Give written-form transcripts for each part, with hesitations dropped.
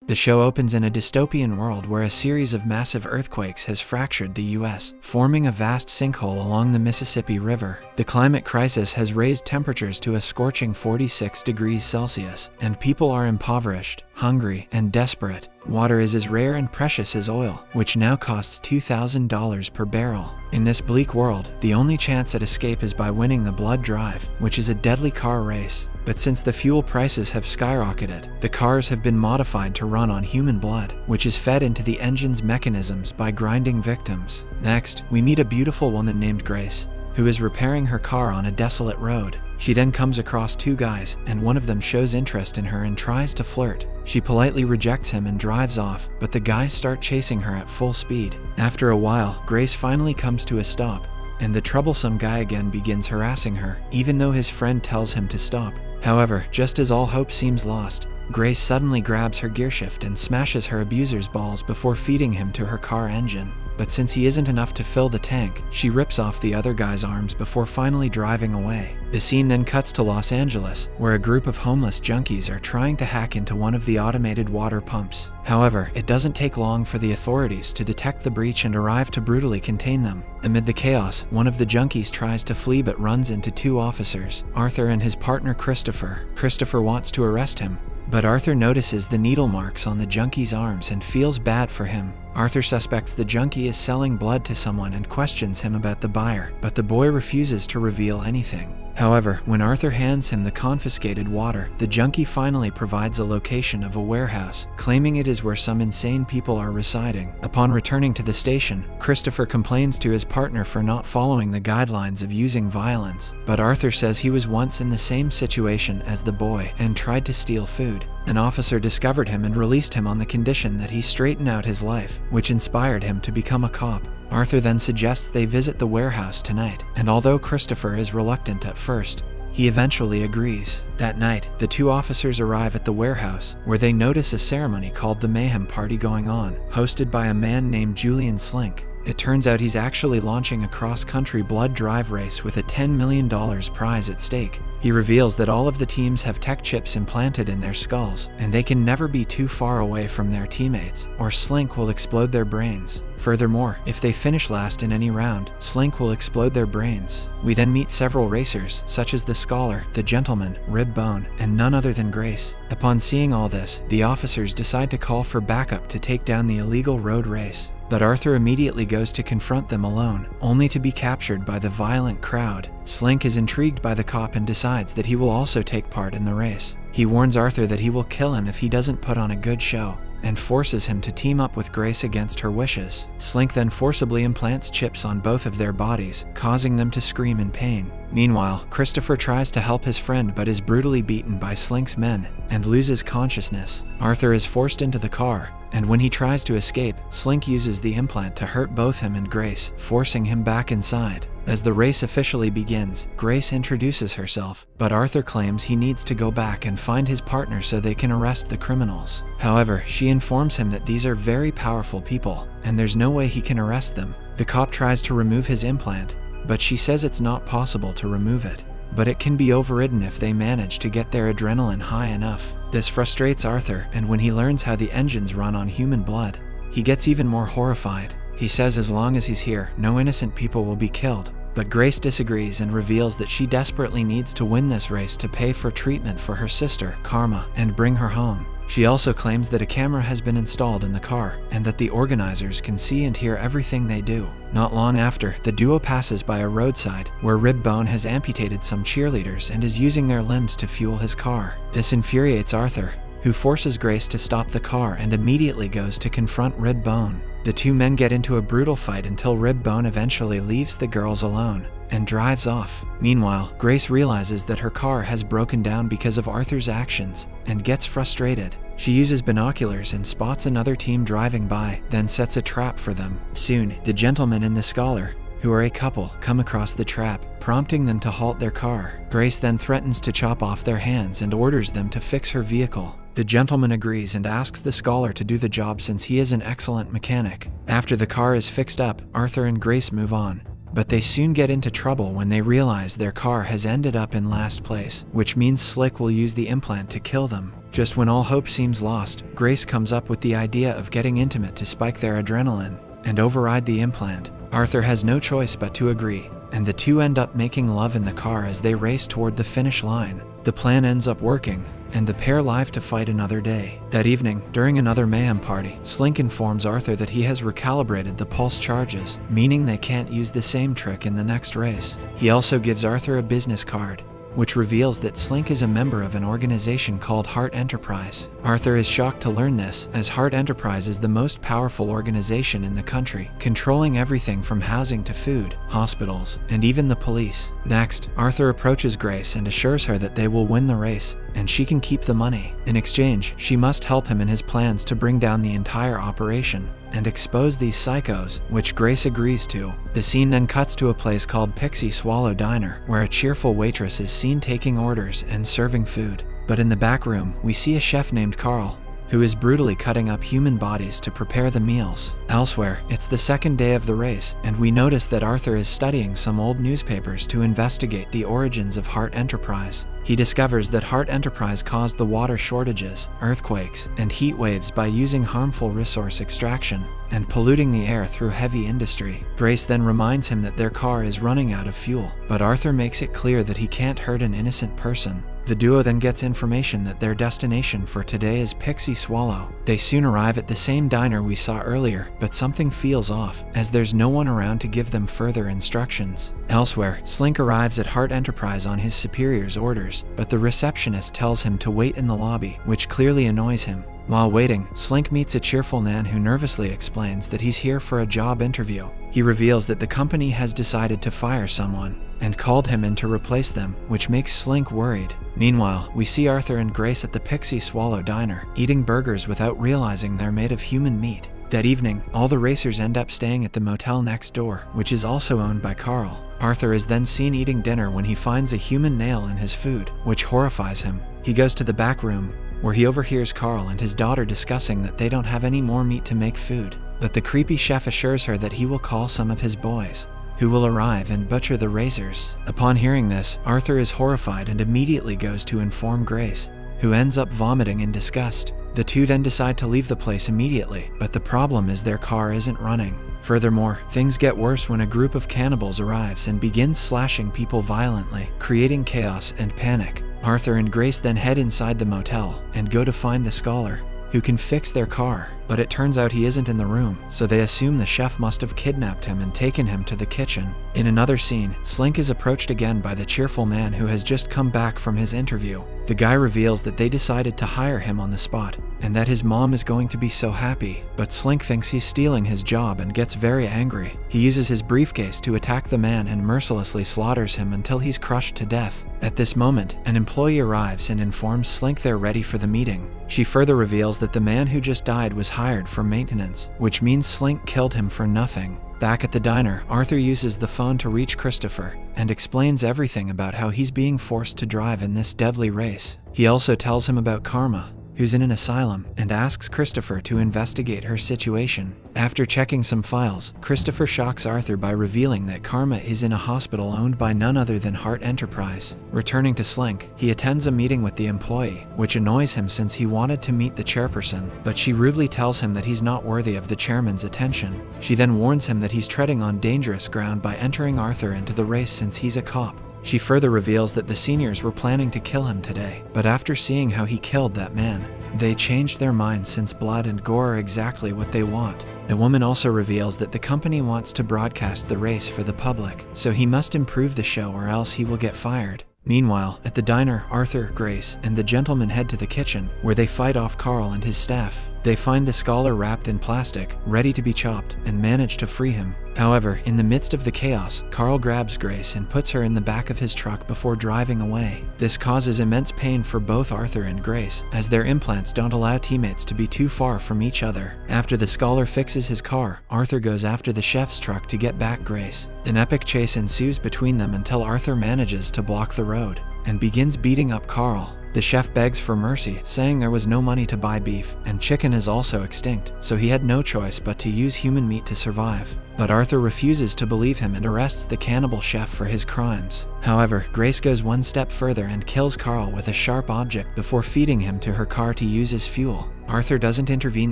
The show opens in a dystopian world where a series of massive earthquakes has fractured the US, forming a vast sinkhole along the Mississippi River. The climate crisis has raised temperatures to a scorching 46 degrees Celsius, and people are impoverished, hungry, and desperate. Water is as rare and precious as oil, which now costs $2,000 per barrel. In this bleak world, the only chance at escape is by winning the Blood Drive, which is a deadly car race. But since the fuel prices have skyrocketed, the cars have been modified to run on human blood, which is fed into the engine's mechanisms by grinding victims. Next, we meet a beautiful woman named Grace, who is repairing her car on a desolate road. She then comes across two guys, and one of them shows interest in her and tries to flirt. She politely rejects him and drives off, but the guys start chasing her at full speed. After a while, Grace finally comes to a stop, and the troublesome guy again begins harassing her, even though his friend tells him to stop. However, just as all hope seems lost, Grace suddenly grabs her gearshift and smashes her abuser's balls before feeding him to her car engine. But since he isn't enough to fill the tank, she rips off the other guy's arms before finally driving away. The scene then cuts to Los Angeles, where a group of homeless junkies are trying to hack into one of the automated water pumps. However, it doesn't take long for the authorities to detect the breach and arrive to brutally contain them. Amid the chaos, one of the junkies tries to flee but runs into two officers, Arthur and his partner Christopher. Christopher wants to arrest him, but Arthur notices the needle marks on the junkie's arms and feels bad for him. Arthur suspects the junkie is selling blood to someone and questions him about the buyer, but the boy refuses to reveal anything. However, when Arthur hands him the confiscated water, the junkie finally provides a location of a warehouse, claiming it is where some insane people are residing. Upon returning to the station, Christopher complains to his partner for not following the guidelines of using violence, but Arthur says he was once in the same situation as the boy and tried to steal food. An officer discovered him and released him on the condition that he straighten out his life, which inspired him to become a cop. Arthur then suggests they visit the warehouse tonight, and although Christopher is reluctant at first, he eventually agrees. That night, the two officers arrive at the warehouse, where they notice a ceremony called the Mayhem Party going on, hosted by a man named Julian Slink. It turns out he's actually launching a cross-country blood drive race with a $10 million prize at stake. He reveals that all of the teams have tech chips implanted in their skulls, and they can never be too far away from their teammates, or Slink will explode their brains. Furthermore, if they finish last in any round, Slink will explode their brains. We then meet several racers, such as the Scholar, the Gentleman, Ribbone, and none other than Grace. Upon seeing all this, the officers decide to call for backup to take down the illegal road race. But Arthur immediately goes to confront them alone, only to be captured by the violent crowd. Slink is intrigued by the cop and decides that he will also take part in the race. He warns Arthur that he will kill him if he doesn't put on a good show, and forces him to team up with Grace against her wishes. Slink then forcibly implants chips on both of their bodies, causing them to scream in pain. Meanwhile, Christopher tries to help his friend but is brutally beaten by Slink's men and loses consciousness. Arthur is forced into the car, and when he tries to escape, Slink uses the implant to hurt both him and Grace, forcing him back inside. As the race officially begins, Grace introduces herself, but Arthur claims he needs to go back and find his partner so they can arrest the criminals. However, she informs him that these are very powerful people, and there's no way he can arrest them. The cop tries to remove his implant, but she says it's not possible to remove it, but it can be overridden if they manage to get their adrenaline high enough. This frustrates Arthur, and when he learns how the engines run on human blood, he gets even more horrified. He says as long as he's here, no innocent people will be killed. But Grace disagrees and reveals that she desperately needs to win this race to pay for treatment for her sister, Karma, and bring her home. She also claims that a camera has been installed in the car, and that the organizers can see and hear everything they do. Not long after, the duo passes by a roadside, where Ribbone has amputated some cheerleaders and is using their limbs to fuel his car. This infuriates Arthur, who forces Grace to stop the car and immediately goes to confront Ribbone. The two men get into a brutal fight until Ribbone eventually leaves the girls alone and drives off. Meanwhile, Grace realizes that her car has broken down because of Arthur's actions and gets frustrated. She uses binoculars and spots another team driving by, then sets a trap for them. Soon, the Gentleman and the Scholar, who are a couple, come across the trap, prompting them to halt their car. Grace then threatens to chop off their hands and orders them to fix her vehicle. The Gentleman agrees and asks the Scholar to do the job since he is an excellent mechanic. After the car is fixed up, Arthur and Grace move on, but they soon get into trouble when they realize their car has ended up in last place, which means Slick will use the implant to kill them. Just when all hope seems lost, Grace comes up with the idea of getting intimate to spike their adrenaline and override the implant. Arthur has no choice but to agree, and the two end up making love in the car as they race toward the finish line. The plan ends up working, and the pair live to fight another day. That evening, during another mayhem party, Slink informs Arthur that he has recalibrated the pulse charges, meaning they can't use the same trick in the next race. He also gives Arthur a business card, which reveals that Slink is a member of an organization called Heart Enterprise. Arthur is shocked to learn this, as Heart Enterprise is the most powerful organization in the country, controlling everything from housing to food, hospitals, and even the police. Next, Arthur approaches Grace and assures her that they will win the race, and she can keep the money. In exchange, she must help him in his plans to bring down the entire operation and expose these psychos, which Grace agrees to. The scene then cuts to a place called Pixie Swallow Diner, where a cheerful waitress is seen taking orders and serving food. But in the back room, we see a chef named Carl, who is brutally cutting up human bodies to prepare the meals. Elsewhere, it's the second day of the race, and we notice that Arthur is studying some old newspapers to investigate the origins of Heart Enterprise. He discovers that Heart Enterprise caused the water shortages, earthquakes, and heat waves by using harmful resource extraction and polluting the air through heavy industry. Grace then reminds him that their car is running out of fuel, but Arthur makes it clear that he can't hurt an innocent person. The duo then gets information that their destination for today is Pixie Swallow. They soon arrive at the same diner we saw earlier, but something feels off, as there's no one around to give them further instructions. Elsewhere, Slink arrives at Heart Enterprise on his superior's orders, but the receptionist tells him to wait in the lobby, which clearly annoys him. While waiting, Slink meets a cheerful Nan who nervously explains that he's here for a job interview. He reveals that the company has decided to fire someone and called him in to replace them, which makes Slink worried. Meanwhile, we see Arthur and Grace at the Pixie Swallow Diner, eating burgers without realizing they're made of human meat. That evening, all the racers end up staying at the motel next door, which is also owned by Carl. Arthur is then seen eating dinner when he finds a human nail in his food, which horrifies him. He goes to the back room, where he overhears Carl and his daughter discussing that they don't have any more meat to make food. But the creepy chef assures her that he will call some of his boys, who will arrive and butcher the racers. Upon hearing this, Arthur is horrified and immediately goes to inform Grace, who ends up vomiting in disgust. The two then decide to leave the place immediately, but the problem is their car isn't running. Furthermore, things get worse when a group of cannibals arrives and begins slashing people violently, creating chaos and panic. Arthur and Grace then head inside the motel and go to find the scholar, who can fix their car, but it turns out he isn't in the room, so they assume the chef must have kidnapped him and taken him to the kitchen. In another scene, Slink is approached again by the cheerful man who has just come back from his interview. The guy reveals that they decided to hire him on the spot, and that his mom is going to be so happy, but Slink thinks he's stealing his job and gets very angry. He uses his briefcase to attack the man and mercilessly slaughters him until he's crushed to death. At this moment, an employee arrives and informs Slink they're ready for the meeting. She further reveals that the man who just died was hired for maintenance, which means Slink killed him for nothing. Back at the diner, Arthur uses the phone to reach Christopher and explains everything about how he's being forced to drive in this deadly race. He also tells him about Karma, who's in an asylum, and asks Christopher to investigate her situation. After checking some files, Christopher shocks Arthur by revealing that Karma is in a hospital owned by none other than Heart Enterprise. Returning to Slink, he attends a meeting with the employee, which annoys him since he wanted to meet the chairperson, but she rudely tells him that he's not worthy of the chairman's attention. She then warns him that he's treading on dangerous ground by entering Arthur into the race since he's a cop. She further reveals that the seniors were planning to kill him today, but after seeing how he killed that man, they changed their minds since blood and gore are exactly what they want. The woman also reveals that the company wants to broadcast the race for the public, so he must improve the show or else he will get fired. Meanwhile, at the diner, Arthur, Grace, and the gentleman head to the kitchen, where they fight off Carl and his staff. They find the scholar wrapped in plastic, ready to be chopped, and manage to free him. However, in the midst of the chaos, Carl grabs Grace and puts her in the back of his truck before driving away. This causes immense pain for both Arthur and Grace, as their implants don't allow teammates to be too far from each other. After the scholar fixes his car, Arthur goes after the chef's truck to get back Grace. An epic chase ensues between them until Arthur manages to block the road and begins beating up Carl. The chef begs for mercy, saying there was no money to buy beef, and chicken is also extinct, so he had no choice but to use human meat to survive. But Arthur refuses to believe him and arrests the cannibal chef for his crimes. However, Grace goes one step further and kills Carl with a sharp object before feeding him to her car to use as fuel. Arthur doesn't intervene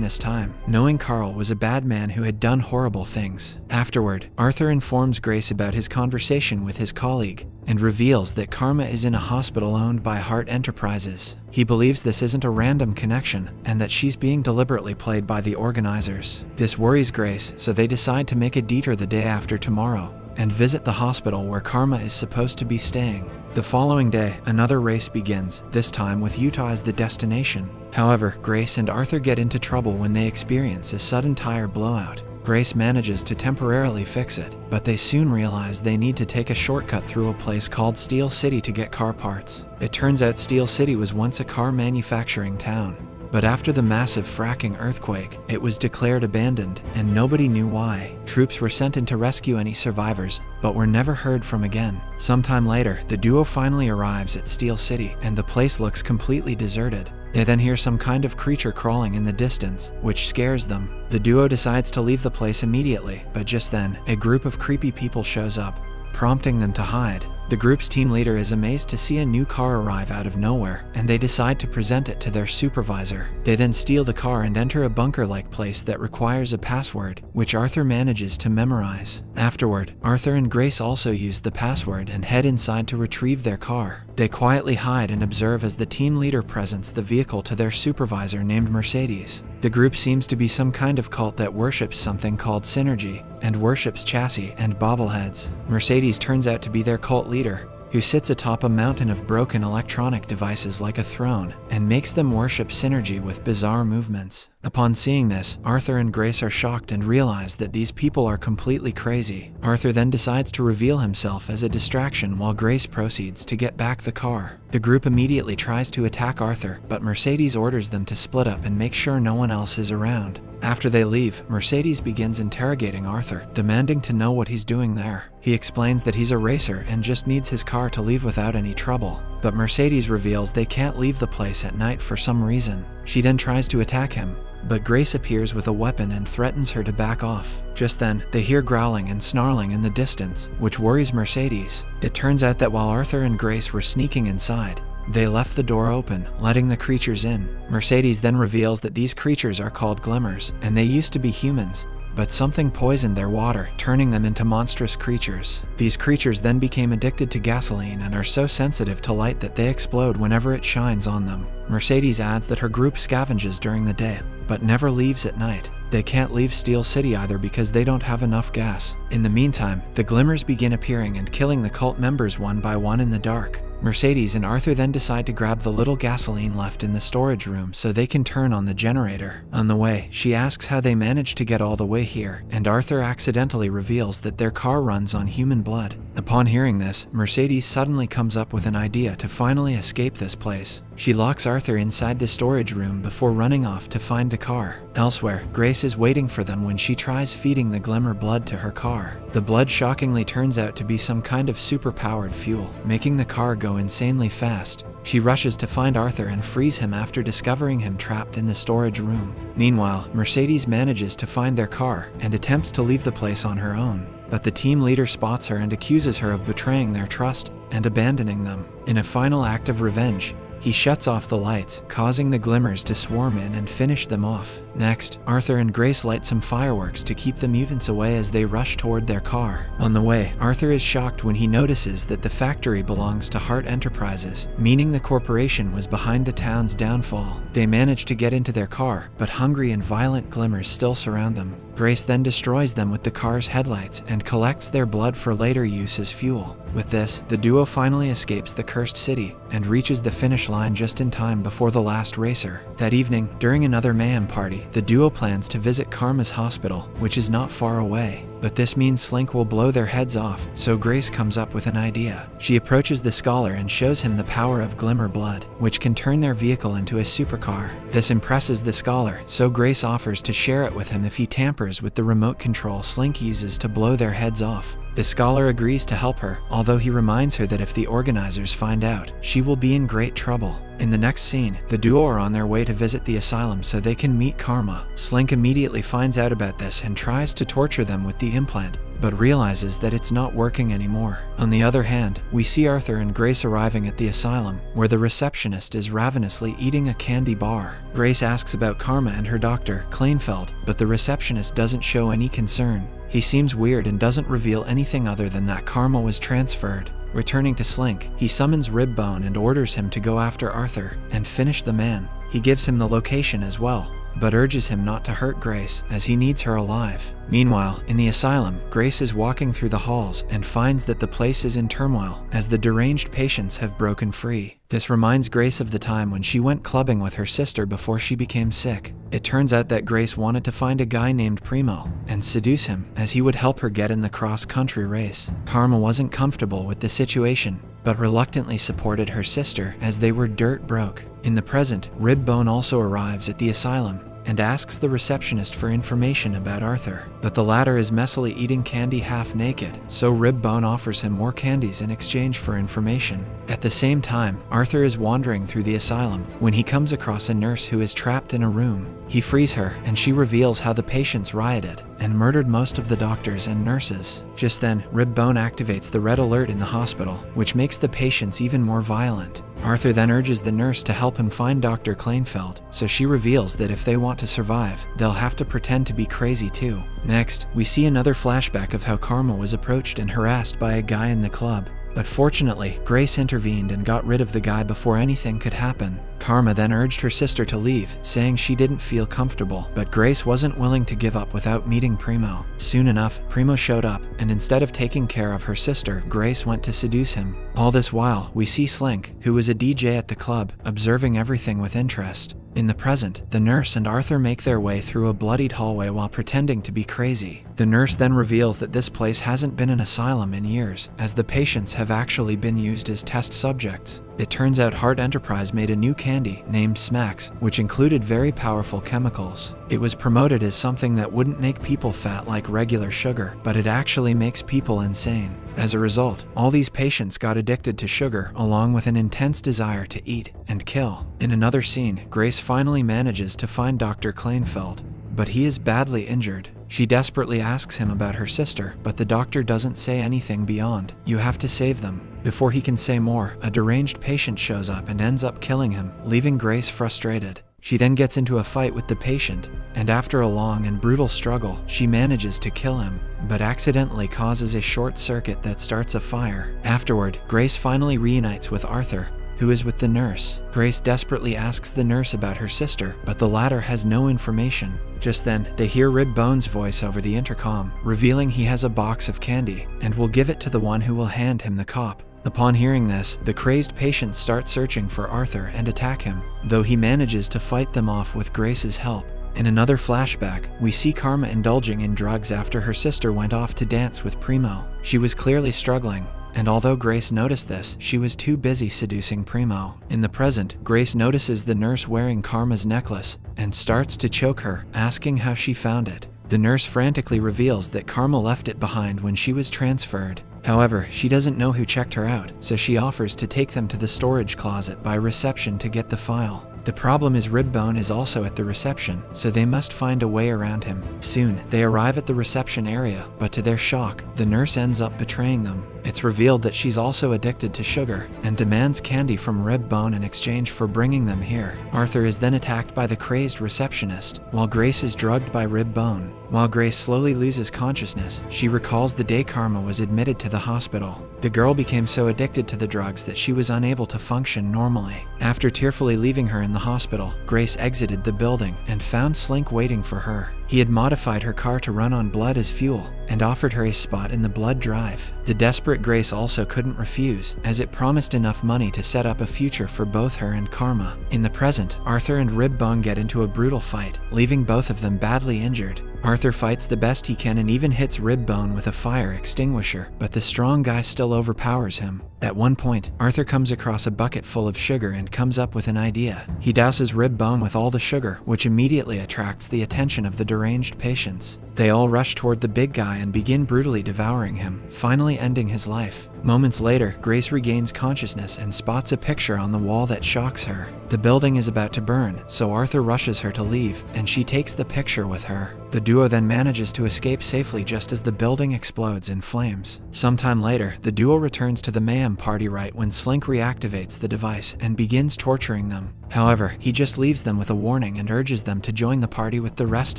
this time, knowing Carl was a bad man who had done horrible things. Afterward, Arthur informs Grace about his conversation with his colleague and reveals that Karma is in a hospital owned by Hart Enterprises. He believes this isn't a random connection and that she's being deliberately played by the organizers. This worries Grace, so they decide to make a detour the day after tomorrow and visit the hospital where Karma is supposed to be staying. The following day, another race begins, this time with Utah as the destination. However, Grace and Arthur get into trouble when they experience a sudden tire blowout. Grace manages to temporarily fix it, but they soon realize they need to take a shortcut through a place called Steel City to get car parts. It turns out Steel City was once a car manufacturing town. But after the massive fracking earthquake, it was declared abandoned, and nobody knew why. Troops were sent in to rescue any survivors, but were never heard from again. Sometime later, the duo finally arrives at Steel City, and the place looks completely deserted. They then hear some kind of creature crawling in the distance, which scares them. The duo decides to leave the place immediately, but just then, a group of creepy people shows up, prompting them to hide. The group's team leader is amazed to see a new car arrive out of nowhere, and they decide to present it to their supervisor. They then steal the car and enter a bunker-like place that requires a password, which Arthur manages to memorize. Afterward, Arthur and Grace also use the password and head inside to retrieve their car. They quietly hide and observe as the team leader presents the vehicle to their supervisor named Mercedes. The group seems to be some kind of cult that worships something called Synergy, and worships chassis and bobbleheads. Mercedes turns out to be their cult leader, who sits atop a mountain of broken electronic devices like a throne, and makes them worship Synergy with bizarre movements. Upon seeing this, Arthur and Grace are shocked and realize that these people are completely crazy. Arthur then decides to reveal himself as a distraction while Grace proceeds to get back the car. The group immediately tries to attack Arthur, but Mercedes orders them to split up and make sure no one else is around. After they leave, Mercedes begins interrogating Arthur, demanding to know what he's doing there. He explains that he's a racer and just needs his car to leave without any trouble. But Mercedes reveals they can't leave the place at night for some reason. She then tries to attack him, but Grace appears with a weapon and threatens her to back off. Just then, they hear growling and snarling in the distance, which worries Mercedes. It turns out that while Arthur and Grace were sneaking inside, they left the door open, letting the creatures in. Mercedes then reveals that these creatures are called glimmers, and they used to be humans, but something poisoned their water, turning them into monstrous creatures. These creatures then became addicted to gasoline and are so sensitive to light that they explode whenever it shines on them. Mercedes adds that her group scavenges during the day, but never leaves at night. They can't leave Steel City either because they don't have enough gas. In the meantime, the glimmers begin appearing and killing the cult members one by one in the dark. Mercedes and Arthur then decide to grab the little gasoline left in the storage room so they can turn on the generator. On the way, she asks how they managed to get all the way here, and Arthur accidentally reveals that their car runs on human blood. Upon hearing this, Mercedes suddenly comes up with an idea to finally escape this place. She locks Arthur inside the storage room before running off to find the car. Elsewhere, Grace is waiting for them when she tries feeding the glimmer blood to her car. The blood shockingly turns out to be some kind of super-powered fuel, making the car go insanely fast. She rushes to find Arthur and frees him after discovering him trapped in the storage room. Meanwhile, Mercedes manages to find their car and attempts to leave the place on her own. But the team leader spots her and accuses her of betraying their trust and abandoning them. In a final act of revenge, he shuts off the lights, causing the glimmers to swarm in and finish them off. Next, Arthur and Grace light some fireworks to keep the mutants away as they rush toward their car. On the way, Arthur is shocked when he notices that the factory belongs to Hart Enterprises, meaning the corporation was behind the town's downfall. They manage to get into their car, but hungry and violent glimmers still surround them. Grace then destroys them with the car's headlights and collects their blood for later use as fuel. With this, the duo finally escapes the cursed city and reaches the finish line just in time before the last racer. That evening, during another mayhem party, the duo plans to visit Karma's hospital, which is not far away. But this means Slink will blow their heads off, so Grace comes up with an idea. She approaches the scholar and shows him the power of glimmer blood, which can turn their vehicle into a supercar. This impresses the scholar, so Grace offers to share it with him if he tampers with the remote control Slink uses to blow their heads off. The scholar agrees to help her, although he reminds her that if the organizers find out, she will be in great trouble. In the next scene, the duo are on their way to visit the asylum so they can meet Karma. Slink immediately finds out about this and tries to torture them with the implant, but realizes that it's not working anymore. On the other hand, we see Arthur and Grace arriving at the asylum, where the receptionist is ravenously eating a candy bar. Grace asks about Karma and her doctor, Kleinfeld, but the receptionist doesn't show any concern. He seems weird and doesn't reveal anything other than that Karma was transferred. Returning to Slink, he summons Ribbone and orders him to go after Arthur and finish the man. He gives him the location as well, but urges him not to hurt Grace, as he needs her alive. Meanwhile, in the asylum, Grace is walking through the halls and finds that the place is in turmoil as the deranged patients have broken free. This reminds Grace of the time when she went clubbing with her sister before she became sick. It turns out that Grace wanted to find a guy named Primo and seduce him, as he would help her get in the cross-country race. Karma wasn't comfortable with the situation, but reluctantly supported her sister as they were dirt broke. In the present, Ribbone also arrives at the asylum and asks the receptionist for information about Arthur, but the latter is messily eating candy half naked, so Ribbone offers him more candies in exchange for information. At the same time, Arthur is wandering through the asylum when he comes across a nurse who is trapped in a room. He frees her, and she reveals how the patients rioted and murdered most of the doctors and nurses. Just then, Ribbone activates the red alert in the hospital, which makes the patients even more violent. Arthur then urges the nurse to help him find Dr. Kleinfeld, so she reveals that if they want to survive, they'll have to pretend to be crazy too. Next, we see another flashback of how Karma was approached and harassed by a guy in the club. But fortunately, Grace intervened and got rid of the guy before anything could happen. Karma then urged her sister to leave, saying she didn't feel comfortable, but Grace wasn't willing to give up without meeting Primo. Soon enough, Primo showed up, and instead of taking care of her sister, Grace went to seduce him. All this while, we see Slink, who was a DJ at the club, observing everything with interest. In the present, the nurse and Arthur make their way through a bloodied hallway while pretending to be crazy. The nurse then reveals that this place hasn't been an asylum in years, as the patients have actually been used as test subjects. It turns out Hart Enterprise made a new candy named Smacks, which included very powerful chemicals. It was promoted as something that wouldn't make people fat like regular sugar, but it actually makes people insane. As a result, all these patients got addicted to sugar, along with an intense desire to eat and kill. In another scene, Grace finally manages to find Dr. Kleinfeld, but he is badly injured. She desperately asks him about her sister, but the doctor doesn't say anything beyond, "You have to save them." Before he can say more, a deranged patient shows up and ends up killing him, leaving Grace frustrated. She then gets into a fight with the patient, and after a long and brutal struggle, she manages to kill him, but accidentally causes a short circuit that starts a fire. Afterward, Grace finally reunites with Arthur, who is with the nurse. Grace desperately asks the nurse about her sister, but the latter has no information. Just then, they hear Ribbone's voice over the intercom, revealing he has a box of candy, and will give it to the one who will hand him the cop. Upon hearing this, the crazed patients start searching for Arthur and attack him, though he manages to fight them off with Grace's help. In another flashback, we see Karma indulging in drugs after her sister went off to dance with Primo. She was clearly struggling, and although Grace noticed this, she was too busy seducing Primo. In the present, Grace notices the nurse wearing Karma's necklace and starts to choke her, asking how she found it. The nurse frantically reveals that Karma left it behind when she was transferred. However, she doesn't know who checked her out, so she offers to take them to the storage closet by reception to get the file. The problem is Ribbone is also at the reception, so they must find a way around him. Soon, they arrive at the reception area, but to their shock, the nurse ends up betraying them. It's revealed that she's also addicted to sugar and demands candy from Ribbone in exchange for bringing them here. Arthur is then attacked by the crazed receptionist, while Grace is drugged by Ribbone. While Grace slowly loses consciousness, she recalls the day Karma was admitted to the hospital. The girl became so addicted to the drugs that she was unable to function normally. After tearfully leaving her in the hospital, Grace exited the building and found Slink waiting for her. He had modified her car to run on blood as fuel and offered her a spot in the blood drive. The desperate Grace also couldn't refuse, as it promised enough money to set up a future for both her and Karma. In the present, Arthur and Ribbone get into a brutal fight, leaving both of them badly injured. Arthur fights the best he can and even hits Ribbone with a fire extinguisher, but the strong guy still overpowers him. At one point, Arthur comes across a bucket full of sugar and comes up with an idea. He douses Ribbone with all the sugar, which immediately attracts the attention of the deranged patients. They all rush toward the big guy and begin brutally devouring him, finally ending his life. Moments later, Grace regains consciousness and spots a picture on the wall that shocks her. The building is about to burn, so Arthur rushes her to leave, and she takes the picture with her. The duo then manages to escape safely just as the building explodes in flames. Sometime later, the duo returns to the mayhem party right when Slink reactivates the device and begins torturing them. However, he just leaves them with a warning and urges them to join the party with the rest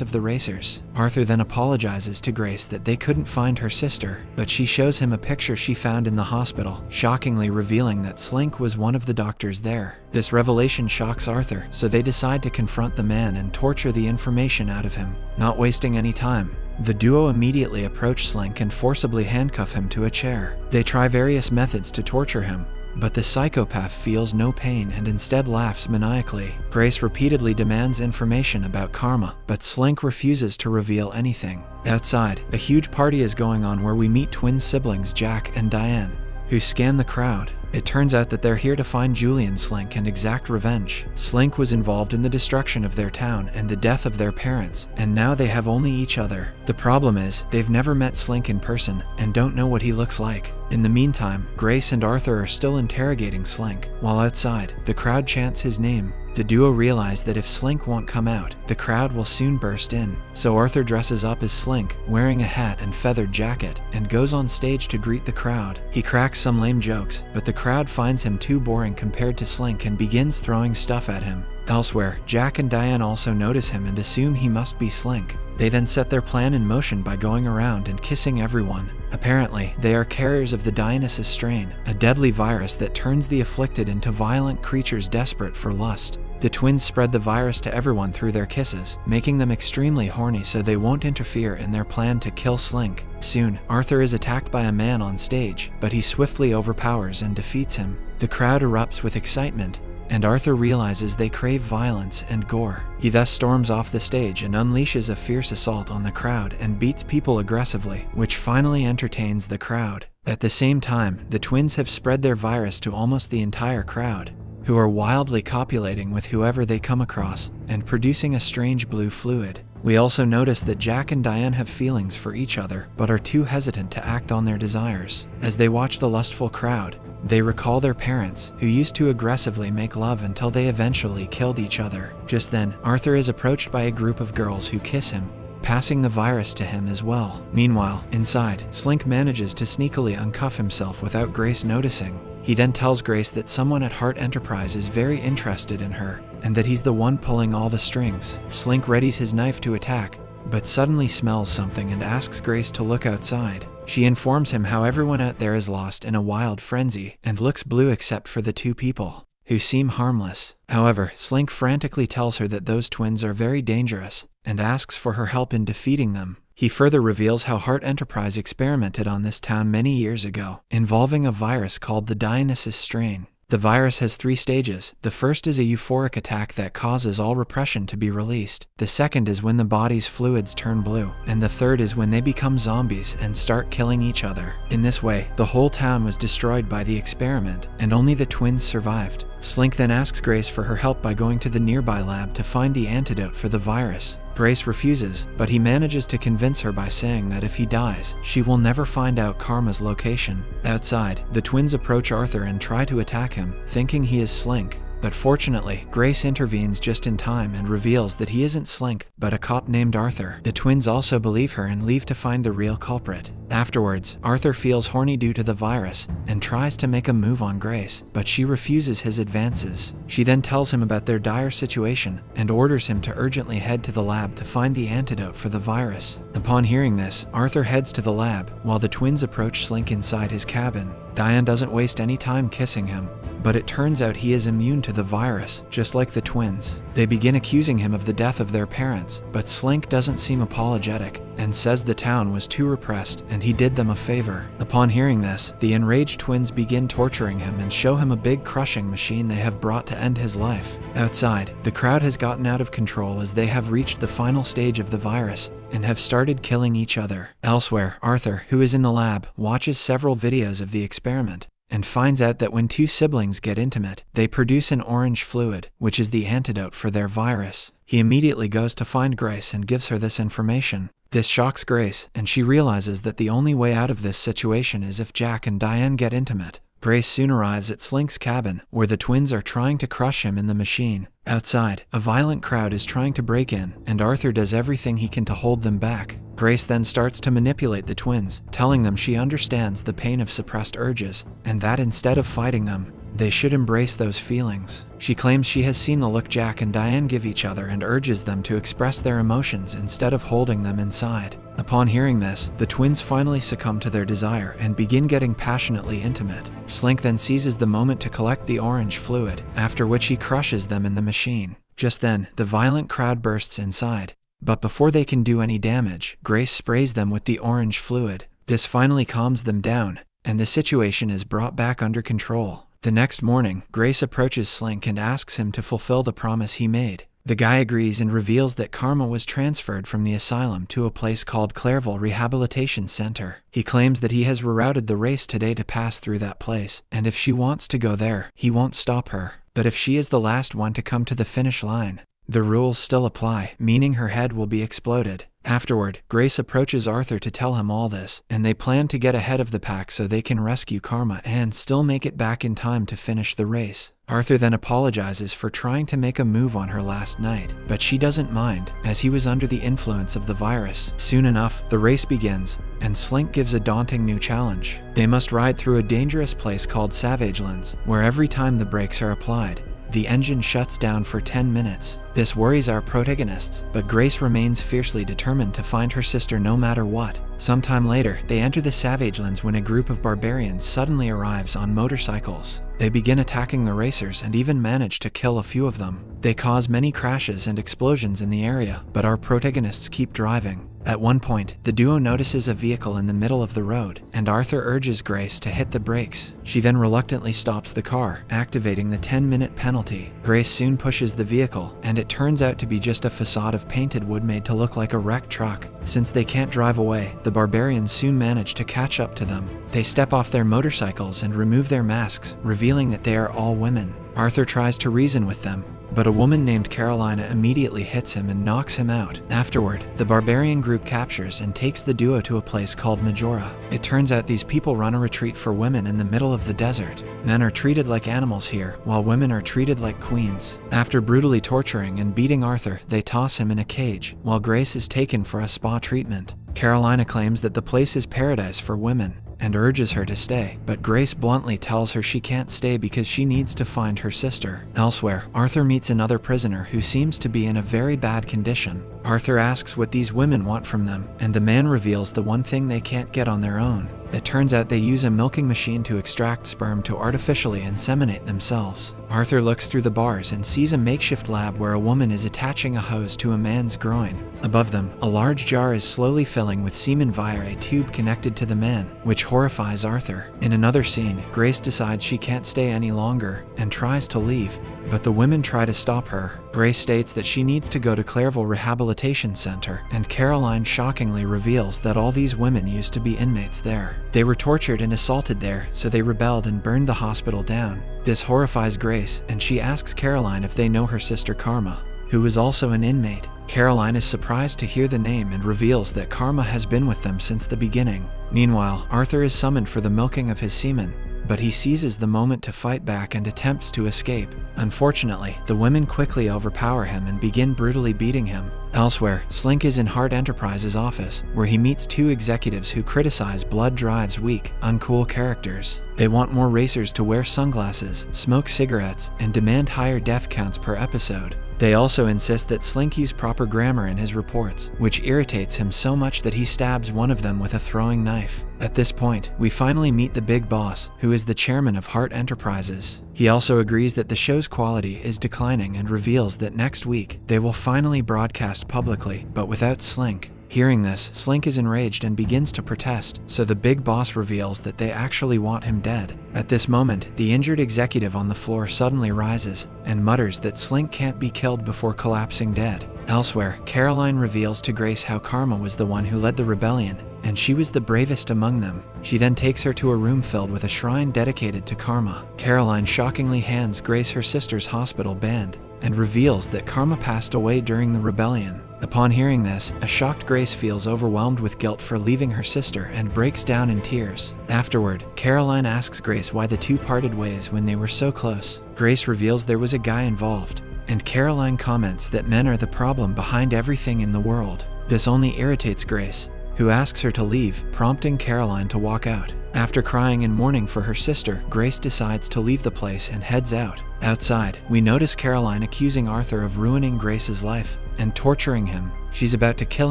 of the racers. Arthur then apologizes to Grace that they couldn't find her sister, but she shows him a picture she found in the hospital, shockingly revealing that Slink was one of the doctors there. This revelation shocks Arthur, so they decide to confront the man and torture the information out of him. Not wasting any time, the duo immediately approach Slink and forcibly handcuff him to a chair. They try various methods to torture him, but the psychopath feels no pain and instead laughs maniacally. Grace repeatedly demands information about Karma, but Slink refuses to reveal anything. Outside, a huge party is going on where we meet twin siblings Jack and Diane, who scan the crowd. It turns out that they're here to find Julian Slink and exact revenge. Slink was involved in the destruction of their town and the death of their parents, and now they have only each other. The problem is, they've never met Slink in person and don't know what he looks like. In the meantime, Grace and Arthur are still interrogating Slink, while outside, the crowd chants his name. The duo realize that if Slink won't come out, the crowd will soon burst in. So Arthur dresses up as Slink, wearing a hat and feathered jacket, and goes on stage to greet the crowd. He cracks some lame jokes, but the crowd finds him too boring compared to Slink and begins throwing stuff at him. Elsewhere, Jack and Diane also notice him and assume he must be Slink. They then set their plan in motion by going around and kissing everyone. Apparently, they are carriers of the Dionysus strain, a deadly virus that turns the afflicted into violent creatures desperate for lust. The twins spread the virus to everyone through their kisses, making them extremely horny so they won't interfere in their plan to kill Slink. Soon, Arthur is attacked by a man on stage, but he swiftly overpowers and defeats him. The crowd erupts with excitement, and Arthur realizes they crave violence and gore. He thus storms off the stage and unleashes a fierce assault on the crowd and beats people aggressively, which finally entertains the crowd. At the same time, the twins have spread their virus to almost the entire crowd, who are wildly copulating with whoever they come across and producing a strange blue fluid. We also notice that Jack and Diane have feelings for each other, but are too hesitant to act on their desires. As they watch the lustful crowd, they recall their parents, who used to aggressively make love until they eventually killed each other. Just then, Arthur is approached by a group of girls who kiss him, passing the virus to him as well. Meanwhile, inside, Slink manages to sneakily uncuff himself without Grace noticing. He then tells Grace that someone at Hart Enterprise is very interested in her, and that he's the one pulling all the strings. Slink readies his knife to attack, but suddenly smells something and asks Grace to look outside. She informs him how everyone out there is lost in a wild frenzy, and looks blue except for the two people, who seem harmless. However, Slink frantically tells her that those twins are very dangerous, and asks for her help in defeating them. He further reveals how Hart Enterprise experimented on this town many years ago, involving a virus called the Dionysus strain. The virus has 3 stages. The first is a euphoric attack that causes all repression to be released. The second is when the body's fluids turn blue. And the third is when they become zombies and start killing each other. In this way, the whole town was destroyed by the experiment, and only the twins survived. Slink then asks Grace for her help by going to the nearby lab to find the antidote for the virus. Grace refuses, but he manages to convince her by saying that if he dies, she will never find out Karma's location. Outside, the twins approach Arthur and try to attack him, thinking he is Slink. But fortunately, Grace intervenes just in time and reveals that he isn't Slink, but a cop named Arthur. The twins also believe her and leave to find the real culprit. Afterwards, Arthur feels horny due to the virus and tries to make a move on Grace, but she refuses his advances. She then tells him about their dire situation and orders him to urgently head to the lab to find the antidote for the virus. Upon hearing this, Arthur heads to the lab, while the twins approach Slink inside his cabin. Diane doesn't waste any time kissing him, but it turns out he is immune to the virus, just like the twins. They begin accusing him of the death of their parents, but Slink doesn't seem apologetic and says the town was too repressed and he did them a favor. Upon hearing this, the enraged twins begin torturing him and show him a big crushing machine they have brought to end his life. Outside, the crowd has gotten out of control as they have reached the final stage of the virus and have started killing each other. Elsewhere, Arthur, who is in the lab, watches several videos of the experiment and finds out that when two siblings get intimate, they produce an orange fluid, which is the antidote for their virus. He immediately goes to find Grace and gives her this information. This shocks Grace, and she realizes that the only way out of this situation is if Jack and Diane get intimate. Grace soon arrives at Slink's cabin, where the twins are trying to crush him in the machine. Outside, a violent crowd is trying to break in, and Arthur does everything he can to hold them back. Grace then starts to manipulate the twins, telling them she understands the pain of suppressed urges, and that instead of fighting them, they should embrace those feelings. She claims she has seen the look Jack and Diane give each other and urges them to express their emotions instead of holding them inside. Upon hearing this, the twins finally succumb to their desire and begin getting passionately intimate. Slink then seizes the moment to collect the orange fluid, after which he crushes them in the machine. Just then, the violent crowd bursts inside. But before they can do any damage, Grace sprays them with the orange fluid. This finally calms them down, and the situation is brought back under control. The next morning, Grace approaches Slink and asks him to fulfill the promise he made. The guy agrees and reveals that Karma was transferred from the asylum to a place called Clairville Rehabilitation Center. He claims that he has rerouted the race today to pass through that place, and if she wants to go there, he won't stop her. But if she is the last one to come to the finish line, the rules still apply, meaning her head will be exploded. Afterward, Grace approaches Arthur to tell him all this, and they plan to get ahead of the pack so they can rescue Karma and still make it back in time to finish the race. Arthur then apologizes for trying to make a move on her last night, but she doesn't mind, as he was under the influence of the virus. Soon enough, the race begins, and Slink gives a daunting new challenge. They must ride through a dangerous place called Savagelands, where every time the brakes are applied, the engine shuts down for 10 minutes. This worries our protagonists, but Grace remains fiercely determined to find her sister no matter what. Sometime later, they enter the Savagelands when a group of barbarians suddenly arrives on motorcycles. They begin attacking the racers and even manage to kill a few of them. They cause many crashes and explosions in the area, but our protagonists keep driving. At one point, the duo notices a vehicle in the middle of the road, and Arthur urges Grace to hit the brakes. She then reluctantly stops the car, activating the 10-minute penalty. Grace soon pushes the vehicle, and it turns out to be just a facade of painted wood made to look like a wrecked truck. Since they can't drive away, the barbarians soon manage to catch up to them. They step off their motorcycles and remove their masks, revealing that they are all women. Arthur tries to reason with them, but a woman named Carolina immediately hits him and knocks him out. Afterward, the barbarian group captures and takes the duo to a place called Majora. It turns out these people run a retreat for women in the middle of the desert. Men are treated like animals here, while women are treated like queens. After brutally torturing and beating Arthur, they toss him in a cage, while Grace is taken for a spa treatment. Carolina claims that the place is paradise for women, and urges her to stay, but Grace bluntly tells her she can't stay because she needs to find her sister. Elsewhere, Arthur meets another prisoner who seems to be in a very bad condition. Arthur asks what these women want from them, and the man reveals the one thing they can't get on their own. It turns out they use a milking machine to extract sperm to artificially inseminate themselves. Arthur looks through the bars and sees a makeshift lab where a woman is attaching a hose to a man's groin. Above them, a large jar is slowly filling with semen via a tube connected to the man, which horrifies Arthur. In another scene, Grace decides she can't stay any longer and tries to leave, but the women try to stop her. Grace states that she needs to go to Clairville Rehabilitation Center, and Caroline shockingly reveals that all these women used to be inmates there. They were tortured and assaulted there, so they rebelled and burned the hospital down. This horrifies Grace, and she asks Caroline if they know her sister Karma, who is also an inmate. Caroline is surprised to hear the name and reveals that Karma has been with them since the beginning. Meanwhile, Arthur is summoned for the milking of his semen, but he seizes the moment to fight back and attempts to escape. Unfortunately, the women quickly overpower him and begin brutally beating him. Elsewhere, Slink is in Hart Enterprises' office, where he meets two executives who criticize Blood Drive's weak, uncool characters. They want more racers to wear sunglasses, smoke cigarettes, and demand higher death counts per episode. They also insist that Slink use proper grammar in his reports, which irritates him so much that he stabs one of them with a throwing knife. At this point, we finally meet the big boss, who is the chairman of Hart Enterprises. He also agrees that the show's quality is declining and reveals that next week, they will finally broadcast publicly, but without Slink. Hearing this, Slink is enraged and begins to protest, so the big boss reveals that they actually want him dead. At this moment, the injured executive on the floor suddenly rises and mutters that Slink can't be killed before collapsing dead. Elsewhere, Caroline reveals to Grace how Karma was the one who led the rebellion, and she was the bravest among them. She then takes her to a room filled with a shrine dedicated to Karma. Caroline shockingly hands Grace her sister's hospital band and reveals that Karma passed away during the rebellion. Upon hearing this, a shocked Grace feels overwhelmed with guilt for leaving her sister and breaks down in tears. Afterward, Caroline asks Grace why the two parted ways when they were so close. Grace reveals there was a guy involved, and Caroline comments that men are the problem behind everything in the world. This only irritates Grace, who asks her to leave, prompting Caroline to walk out. After crying and mourning for her sister, Grace decides to leave the place and heads out. Outside, we notice Caroline accusing Arthur of ruining Grace's life and torturing him. She's about to kill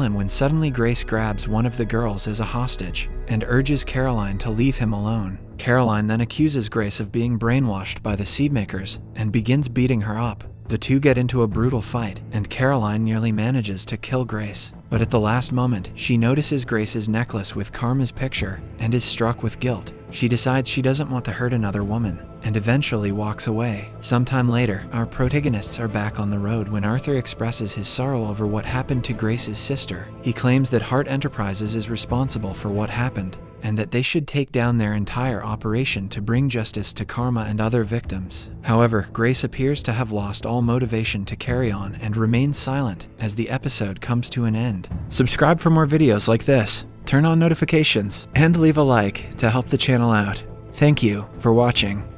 him when suddenly Grace grabs one of the girls as a hostage and urges Caroline to leave him alone. Caroline then accuses Grace of being brainwashed by the Seedmakers and begins beating her up. The two get into a brutal fight, and Caroline nearly manages to kill Grace. But at the last moment, she notices Grace's necklace with Karma's picture and is struck with guilt. She decides she doesn't want to hurt another woman and eventually walks away. Sometime later, our protagonists are back on the road when Arthur expresses his sorrow over what happened to Grace's sister. He claims that Hart Enterprises is responsible for what happened and that they should take down their entire operation to bring justice to Karma and other victims. However, Grace appears to have lost all motivation to carry on and remains silent as the episode comes to an end. Subscribe for more videos like this, turn on notifications, and leave a like to help the channel out. Thank you for watching.